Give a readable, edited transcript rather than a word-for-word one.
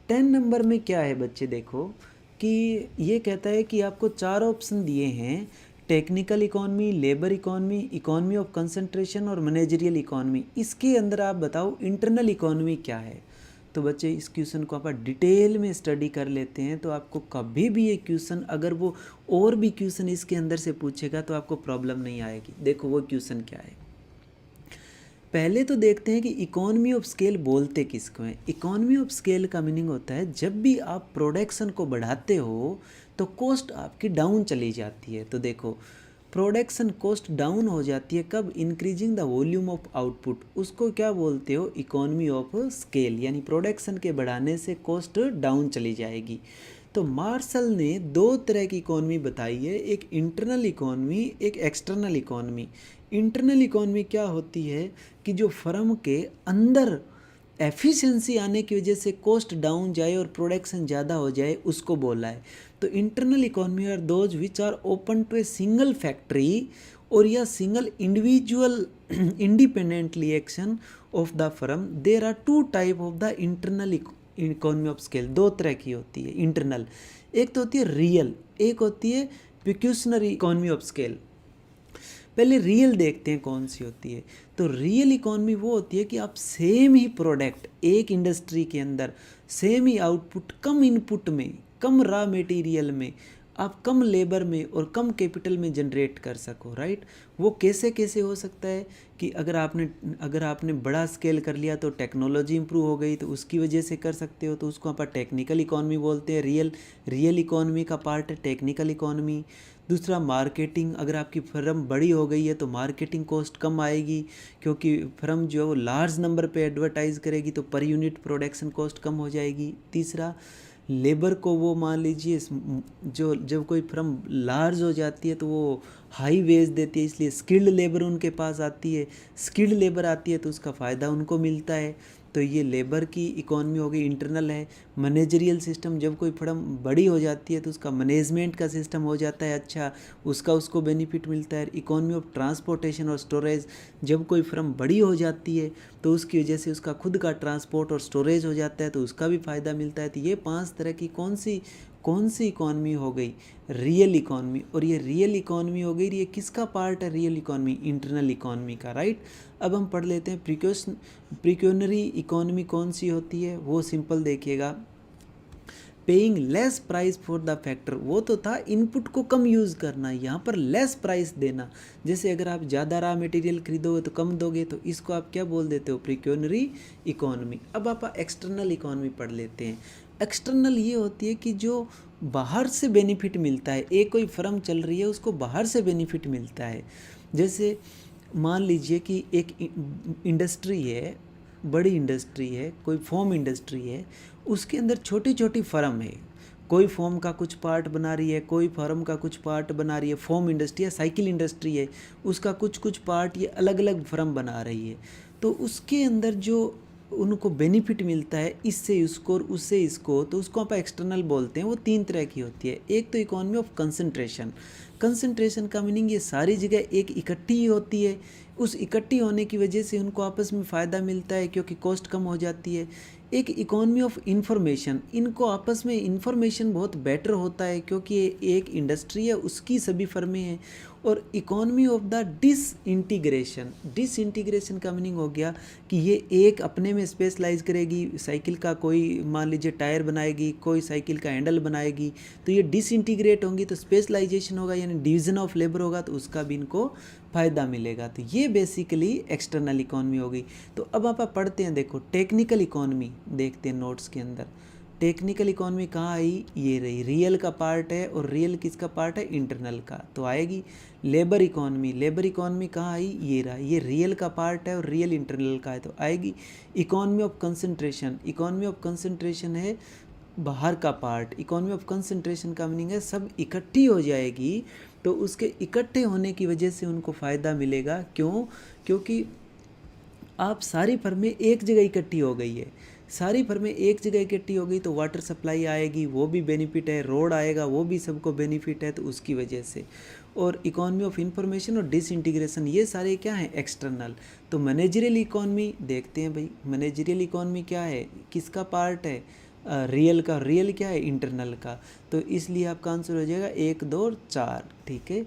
10 number में क्या है बच्चे, देखो कि ये कहता है कि आपको 4 ऑप्शन दिए हैं, technical economy, labour economy, economy of concentration और मैनेजरियल इकोनॉमी। इसके अंदर आप बताओ इंटरनल इकोनॉमी क्या है। तो बच्चे इस क्वेश्चन को आप डिटेल में स्टडी कर लेते हैं तो आपको कभी भी ये क्वेश्चन, अगर वो और भी क्वेश्चन इसके अंदर से पूछेगा तो आपको प्रॉब्लम नहीं आएगी। देखो वो क्वेश्चन क्या है। पहले तो देखते हैं कि इकोनॉमी ऑफ स्केल बोलते किसको हैं। इकोनॉमी ऑफ स्केल का मीनिंग होता है जब भी आप प्रोडक्शन को बढ़ाते हो तो कॉस्ट आपकी डाउन चली जाती है। तो देखो प्रोडक्शन कॉस्ट डाउन हो जाती है कब? Increasing the volume of output, उसको क्या बोलते हो? Economy of scale. यानी प्रोडक्शन के बढ़ाने से कॉस्ट डाउन चली जाएगी। तो मार्शल ने दो तरह की इकोनॉमी बताई है, एक इंटरनल इकोनॉमी, एक एक्सटर्नल इकोनॉमी। इंटरनल इकोनॉमी क्या होती है कि जो फर्म के अंदर एफिशिएंसी आने की वजह से कॉस्ट डाउन जाए और प्रोडक्शन ज़्यादा हो जाए, उसको बोला है। तो internal economy are those which are open to a single factory और या single individual independently action of the firm. There are two type of the internal economy of scale. दो तरह की होती है इंटरनल, एक तो होती है रियल, एक होती है पिक्यूशनरी इकोनॉमी ऑफ स्केल। पहले रियल देखते हैं कौन सी होती है। तो रियल इकोनॉमी वो होती है कि आप सेम ही प्रोडक्ट एक इंडस्ट्री के अंदर, सेम ही आउटपुट, कम इनपुट में, कम रॉ मटेरियल में, आप कम लेबर में और कम कैपिटल में जनरेट कर सको, राइट। वो कैसे कैसे हो सकता है कि अगर आपने बड़ा स्केल कर लिया तो टेक्नोलॉजी इंप्रूव हो गई तो उसकी वजह से कर सकते हो, तो उसको आप टेक्निकल इकोनॉमी बोलते हैं। रियल इकोनॉमी का पार्ट है टेक्निकल इकोनॉमी। दूसरा मार्केटिंग, अगर आपकी फर्म बड़ी हो गई है तो मार्केटिंग कॉस्ट कम आएगी क्योंकि फर्म जो लार्ज नंबर पे एडवर्टाइज़ करेगी तो पर यूनिट प्रोडक्शन कॉस्ट कम हो जाएगी। तीसरा लेबर को, वो मान लीजिए जो जब कोई फर्म लार्ज हो जाती है तो वो हाई वेज देती है, इसलिए स्किल्ड लेबर उनके पास आती है। स्किल्ड लेबर आती है तो उसका फ़ायदा उनको मिलता है। तो ये लेबर की इकोनॉमी हो गई, इंटरनल है। मैनेजरियल सिस्टम, जब कोई फर्म बड़ी हो जाती है तो उसका मैनेजमेंट का सिस्टम हो जाता है अच्छा, उसको बेनिफिट मिलता है। इकोनॉमी ऑफ ट्रांसपोर्टेशन और स्टोरेज, जब कोई फर्म बड़ी हो जाती है तो उसकी वजह से उसका खुद का ट्रांसपोर्ट और स्टोरेज हो जाता है तो उसका भी फ़ायदा मिलता है। तो ये 5 तरह की कौन सी इकोनॉमी हो गई? Real economy. और ये रियल इकोनॉमी हो गई, ये किसका पार्ट है? रियल इकोनॉमी, इंटरनल इकोनॉमी का, राइट। अब हम पढ़ लेते हैं प्रिक्योशनरी इकोनॉमी कौन सी होती है। वो सिंपल देखिएगा, paying less price for the factor. वो तो था इनपुट को कम यूज़ करना, यहाँ पर लेस प्राइस देना। जैसे अगर आप ज़्यादा रॉ मटेरियल खरीदोगे तो कम दोगे, तो इसको आप क्या बोल देते हो? प्रिक्योशनरी इकोनॉमी। अब आप एक्सटर्नल इकोनॉमी पढ़ लेते हैं। एक्सटर्नल ये होती है कि जो बाहर से बेनिफिट मिलता है, एक कोई फर्म चल रही है उसको बाहर से बेनिफिट मिलता है। जैसे मान लीजिए कि एक इंडस्ट्री है, बड़ी इंडस्ट्री है, कोई फोम इंडस्ट्री है, उसके अंदर छोटी छोटी फर्म है, कोई फोम का कुछ पार्ट बना रही है, कोई फर्म का कुछ पार्ट बना रही है। फोम इंडस्ट्री या साइकिल इंडस्ट्री है, उसका कुछ पार्ट ये अलग अलग फर्म बना रही है। तो उसके अंदर जो उनको बेनिफिट मिलता है, इससे उसको और उससे इसको, तो उसको आप एक्सटर्नल बोलते हैं। वो 3 तरह की होती है। एक तो इकोनॉमी ऑफ कंसंट्रेशन। कंसंट्रेशन का मीनिंग ये सारी जगह एक इकट्ठी होती है, उस इकट्ठी होने की वजह से उनको आपस में फ़ायदा मिलता है क्योंकि कॉस्ट कम हो जाती है। एक इकोनॉमी ऑफ इंफॉर्मेशन, इनको आपस में इंफॉर्मेशन बहुत बेटर होता है क्योंकि ये एक इंडस्ट्री है, उसकी सभी फर्में हैं। और economy of the disintegration. Disintegration का मीनिंग हो गया कि ये एक अपने में स्पेशलाइज करेगी, साइकिल का कोई मान लीजिए टायर बनाएगी, कोई साइकिल का हैंडल बनाएगी, तो ये डिसइंटीग्रेट होंगी तो स्पेशलाइजेशन होगा, यानी डिवीज़न ऑफ लेबर होगा, तो उसका भी इनको फ़ायदा मिलेगा। तो ये बेसिकली एक्सटर्नल इकोनॉमी होगी। तो अब आप पढ़ते हैं, देखो टेक्निकल इकोनॉमी देखते हैं नोट्स के अंदर। टेक्निकल इकोनॉमी कहाँ आई? ये रही, रियल का पार्ट है। और रियल किसका पार्ट है? इंटरनल का, तो आएगी। लेबर इकोनॉमी, लेबर इकोनॉमी कहाँ आई? ये रहा, ये रियल का पार्ट है और रियल इंटरनल का है, तो आएगी। Economy of concentration, economy of concentration है बाहर का पार्ट। इकोनॉमी ऑफ कंसंट्रेशन का मीनिंग है सब इकट्ठी हो जाएगी तो उसके इकट्ठे होने की वजह से उनको फ़ायदा मिलेगा। क्यों? क्योंकि आप सारी फर्में एक जगह इकट्ठी हो गई है, सारी फर्में एक जगह इकट्ठी हो गई तो वाटर सप्लाई आएगी, वो भी बेनिफिट है। रोड आएगा, वो भी सबको बेनिफिट है, तो उसकी वजह से। और इकोनॉमी ऑफ इंफॉर्मेशन और डिसइंटीग्रेशन, ये सारे क्या हैं? एक्सटर्नल। तो मैनेजरियल इकोनॉमी देखते हैं भाई। मैनेजरियल इकोनॉमी क्या है? किसका पार्ट है? रियल का, रियल क्या है इंटरनल का, तो इसलिए आपका आंसर हो जाएगा 1 2 और 4। ठीक है,